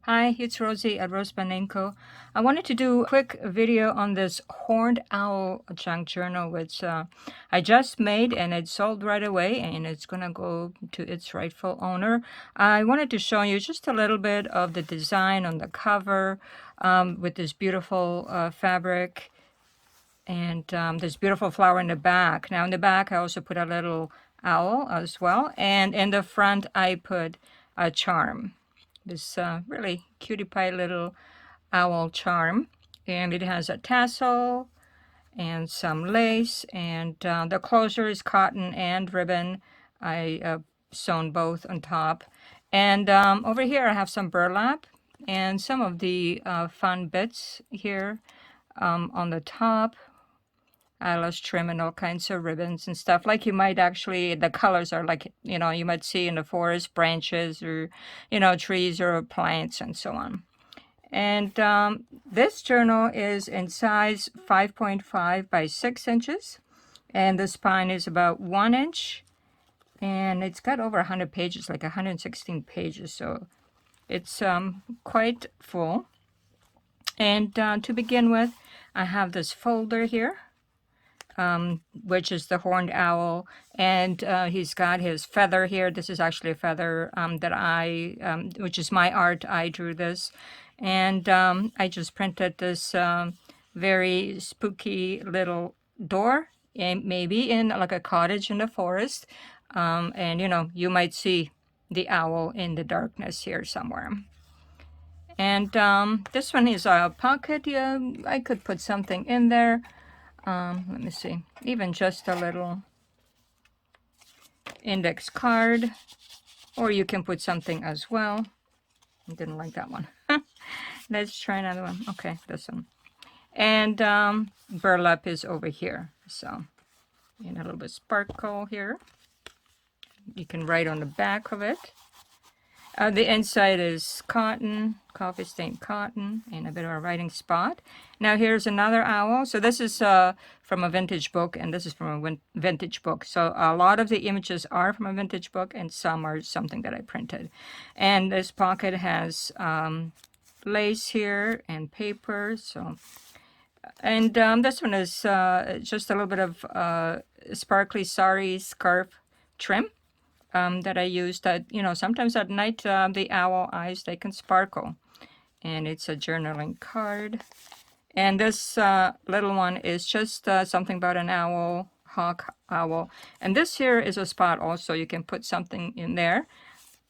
Hi, it's Rosie at RoseByNameCo. I wanted to do a quick video on this horned owl junk journal, which I just made and it sold right away and it's gonna go to its rightful owner. I wanted to show you just a little bit of the design on the cover with this beautiful fabric and this beautiful flower in the back. Now in the back I also put a little owl as well, and in the front I put a charm. This really cutie pie little owl charm, and it has a tassel and some lace, and the closure is cotton and ribbon. I sewn both on top, and over here I have some burlap and some of the fun bits here on the top. Eyelash trim and all kinds of ribbons and stuff, like you might actually, the colors are like, you might see in the forest, branches or, trees or plants and so on. And this journal is in size 5.5 by 6 inches. And the spine is about 1 inch. And it's got over 100 pages, like 116 pages. So it's quite full. And to begin with, I have this folder here. Which is the horned owl, and he's got his feather here. This is actually a feather that which is my art. I drew this, and I just printed this very spooky little door, and maybe in like a cottage in the forest, and you might see the owl in the darkness here somewhere. And this one is a pocket. Yeah, I could put something in there. Let me see, even just a little index card, or you can put something as well. I didn't like that one. Let's try another one. Okay, this one. And burlap is over here, so and a little bit sparkle here. You can write on the back of it. The inside is cotton, coffee stained cotton, and a bit of a writing spot. Now here's another owl. So this is from a vintage book, and this is from a vintage book. So a lot of the images are from a vintage book, and some are something that I printed. And this pocket has lace here and paper. So, and this one is just a little bit of sparkly sari scarf trim. That I use that, sometimes at night the owl eyes, they can sparkle. And it's a journaling card. And this little one is just something about an owl, hawk owl. And this here is a spot also. You can put something in there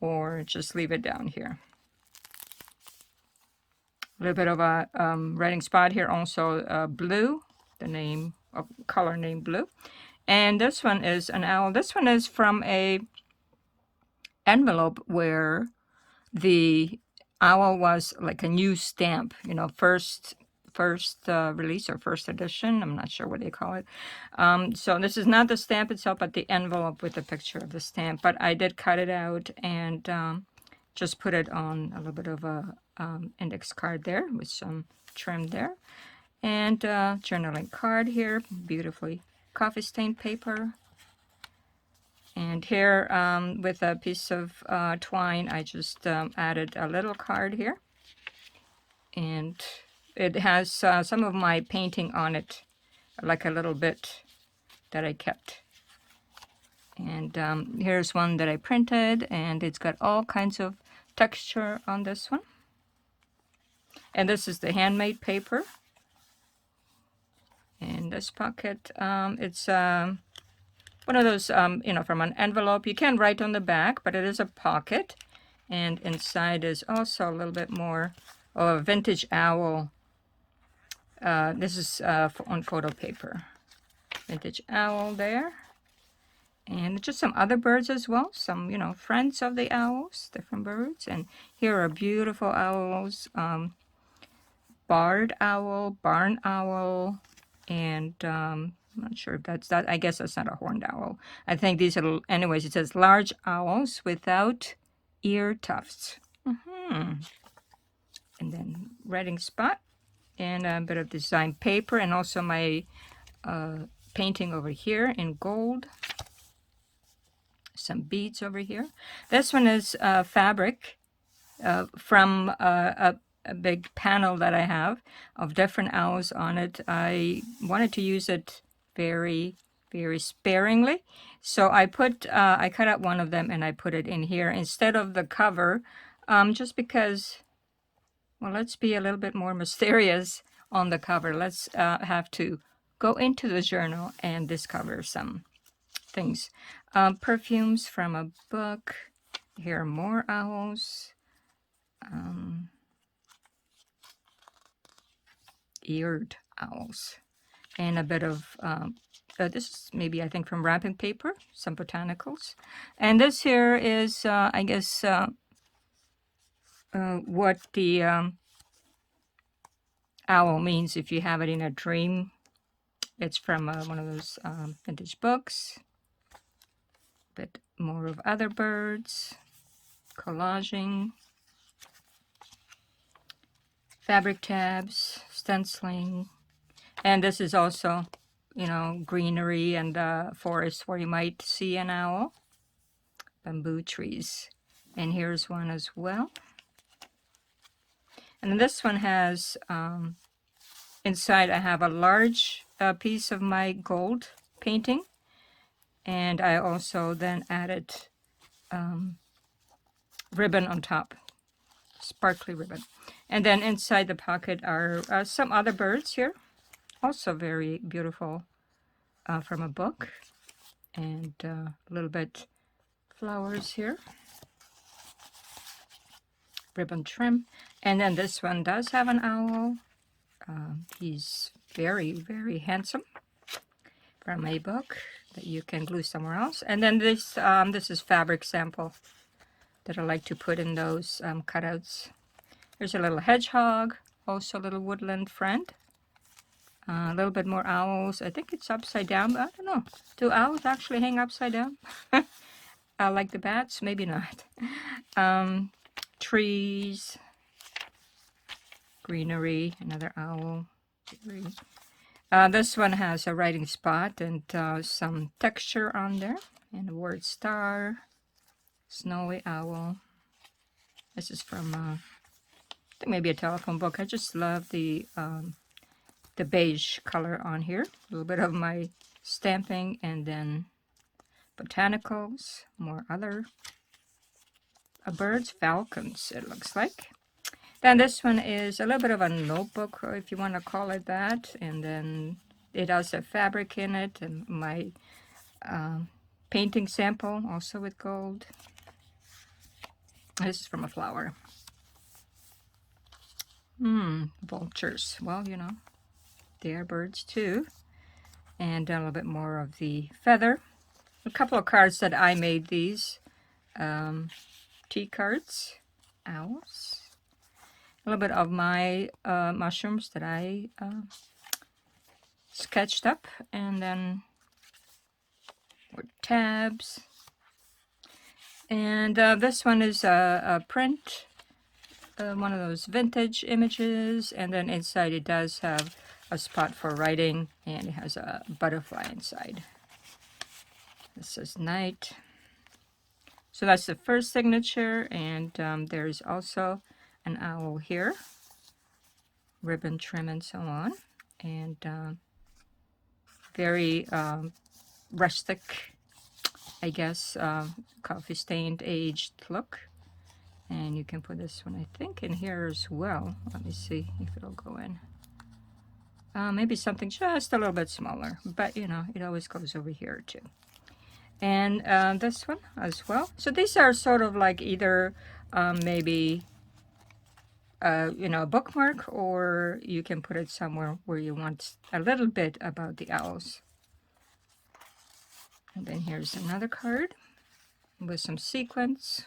or just leave it down here. A little bit of a writing spot here also, blue, the name of color name blue. And this one is an owl. This one is from a envelope where the owl was like a new stamp, first release or first edition. I'm not sure what they call it. So this is not the stamp itself, but the envelope with the picture of the stamp. But I did cut it out and just put it on a little bit of a index card there with some trim there. And journaling card here, beautifully coffee stained paper. And here, with a piece of twine, I just added a little card here. And it has some of my painting on it, like a little bit that I kept. And here's one that I printed, and it's got all kinds of texture on this one. And this is the handmade paper. And this pocket, it's one of those, from an envelope. You can write on the back, but it is a pocket. And inside is also a little bit more of a vintage owl. This is on photo paper. Vintage owl there. And just some other birds as well. Some, friends of the owls, different birds. And here are beautiful owls. Barred owl, barn owl, and I'm not sure if that's that. I guess that's not a horned owl. I think these are, anyways, it says large owls without ear tufts. And then writing spot and a bit of design paper, and also my painting over here in gold. Some beads over here. This one is fabric. from a big panel that I have of different owls on it. I wanted to use it very, very sparingly. So I cut out one of them and I put it in here instead of the cover, just because, well, let's be a little bit more mysterious on the cover. Let's have to go into the journal and discover some things. Perfumes from a book. Here are more owls. Eared owls. And a bit of, this is maybe I think from wrapping paper, some botanicals. And this here is, I guess, what the owl means if you have it in a dream. It's from one of those vintage books. A bit more of other birds, collaging, fabric tabs, stenciling. And this is also, you know, greenery and forest where you might see an owl. Bamboo trees. And here's one as well. And then this one has, inside I have a large piece of my gold painting. And I also then added ribbon on top. Sparkly ribbon. And then inside the pocket are some other birds here. Also very beautiful from a book. And a little bit flowers here. Ribbon trim. And then this one does have an owl. He's very, very handsome. From a book that you can glue somewhere else. And then this is fabric sample that I like to put in those cutouts. There's a little hedgehog. Also a little woodland friend. A little bit more owls. I think it's upside down, but I don't know. Do owls actually hang upside down? Like the bats? Maybe not. Trees. Greenery. Another owl. This one has a writing spot and some texture on there. And the word star. Snowy owl. This is from, I think maybe a telephone book. I just love the beige color on here. A little bit of my stamping and then botanicals, more other birds, falcons it looks like. Then this one is a little bit of a notebook, if you want to call it that, and then it does have fabric in it, and my painting sample also with gold. This is from a flower. Vultures. Well, you know, they are birds too. And a little bit more of the feather. A couple of cards that I made these. Tea cards. Owls. A little bit of my mushrooms that I sketched up. And then more tabs. And this one is a print. One of those vintage images. And then inside it does have a spot for writing, and it has a butterfly inside. This says night. So that's the first signature, and there's also an owl here, ribbon trim and so on, and very rustic, I guess, coffee stained aged look. And you can put this one, I think, in here as well. Let me see if it'll go in. Maybe something just a little bit smaller, but you know, it always goes over here too. And this one as well. So these are sort of like either maybe you know, a bookmark, or you can put it somewhere where you want a little bit about the owls. And then here's another card with some sequins.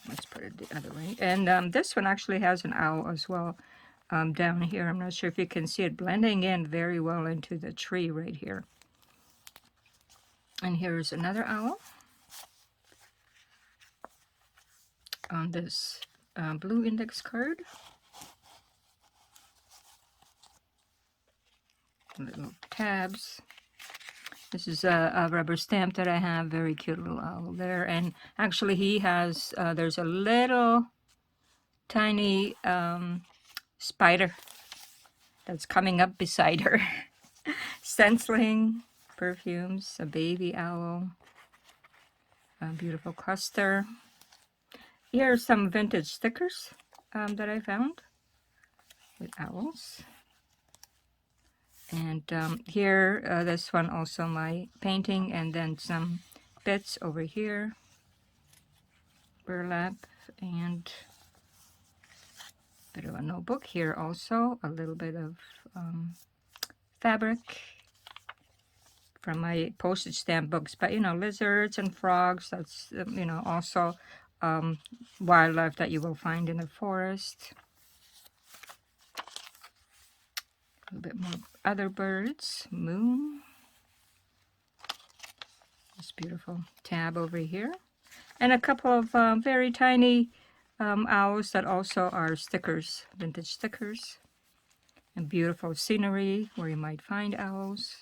Let's put it the other way. And this one actually has an owl as well down here. I'm not sure if you can see it blending in very well into the tree right here. And here's another owl on this blue index card. Little tabs. This is a rubber stamp that I have. Very cute little owl there. And actually he has, there's a little tiny spider that's coming up beside her. Stenciling, perfumes, a baby owl, a beautiful cluster. Here are some vintage stickers that I found with owls. And here, this one also my painting, and then some bits over here, burlap, and a bit of a notebook here also, a little bit of fabric from my postage stamp books, but you know, lizards and frogs, that's you know, also wildlife that you will find in the forest. A little bit more other birds, moon, this beautiful tab over here, and a couple of very tiny owls that also are stickers, vintage stickers, and beautiful scenery where you might find owls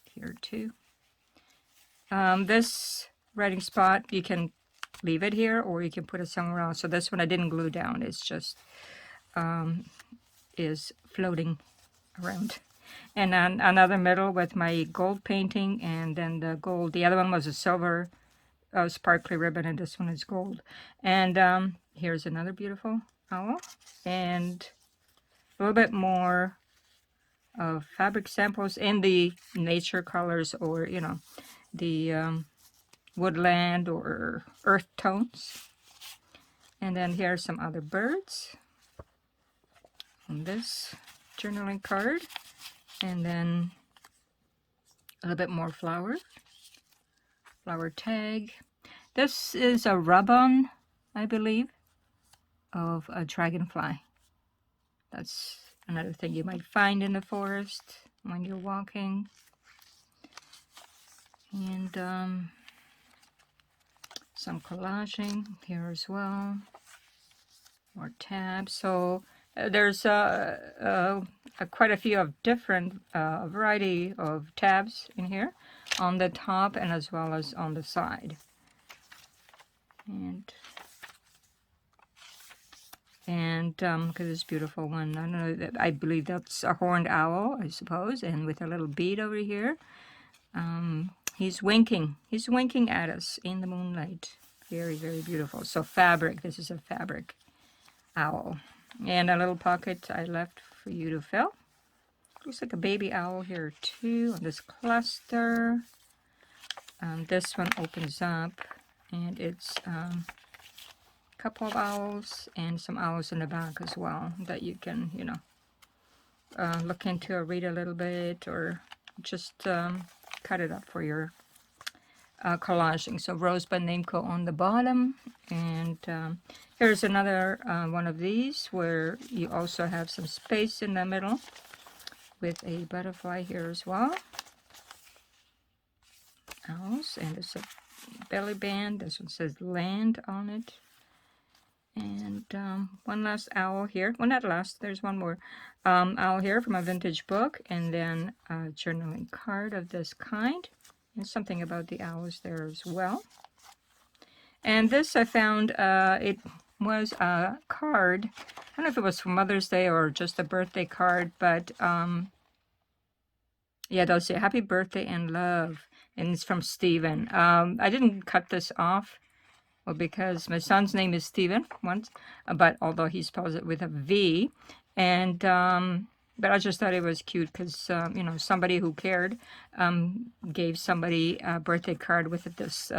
here too. This writing spot, you can leave it here or you can put it somewhere else. So this one I didn't glue down, it's just is floating around. And then another middle with my gold painting, and then the gold, the other one was a silver sparkly ribbon, and this one is gold. And here's another beautiful owl, and a little bit more of fabric samples in the nature colors, or you know, the woodland or earth tones. And then here are some other birds on this journaling card, and then a little bit more flower tag. This is a rub-on, I believe, of a dragonfly. That's another thing you might find in the forest when you're walking. And some collaging here as well, more tabs. So there's quite a few of different variety of tabs in here on the top and as well as on the side. And look at this beautiful one. I don't know, I believe that's a horned owl, I suppose, and with a little bead over here. He's winking. He's winking at us in the moonlight. Very, very beautiful. So fabric. This is a fabric owl. And a little pocket I left for you to fill. Looks like a baby owl here too on this cluster. This one opens up, and it's a couple of owls and some owls in the back as well that you can, you know, look into or read a little bit, or just cut it up for your collaging. So RoseByNameCo on the bottom, and here's another one of these where you also have some space in the middle with a butterfly here as well. Owls, and it's a belly band. This one says land on it. And one last owl here. Well, not last, there's one more owl here from a vintage book, and then a journaling card of this kind, and something about the owls there as well. And this I found, it was a card. I don't know if it was for Mother's Day or just a birthday card, but yeah, they'll say happy birthday and love, and it's from Stephen. I didn't cut this off, well, because my son's name is Stephen once, but although he spells it with a V, and but I just thought it was cute because you know, somebody who cared gave somebody a birthday card with this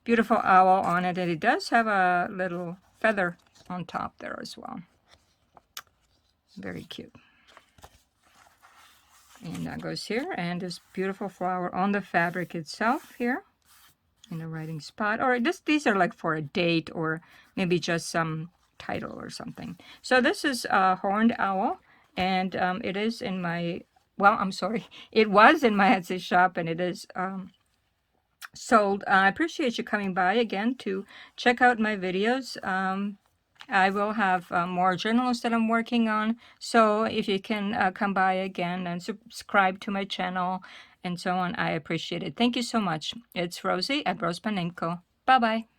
beautiful owl on it, and it does have a little feather on top there as well. Very cute. And that goes here, and this beautiful flower on the fabric itself here in a writing spot. Or these are like for a date, or maybe just some title or something. So this is a horned owl, and it is in my, well, I'm sorry, it was in my Etsy shop, and it is sold. I appreciate you coming by again to check out my videos. I will have more journals that I'm working on, so if you can come by again and subscribe to my channel, and so on. I appreciate it. Thank you so much. It's Rosie at RoseByNameCo. Bye-bye.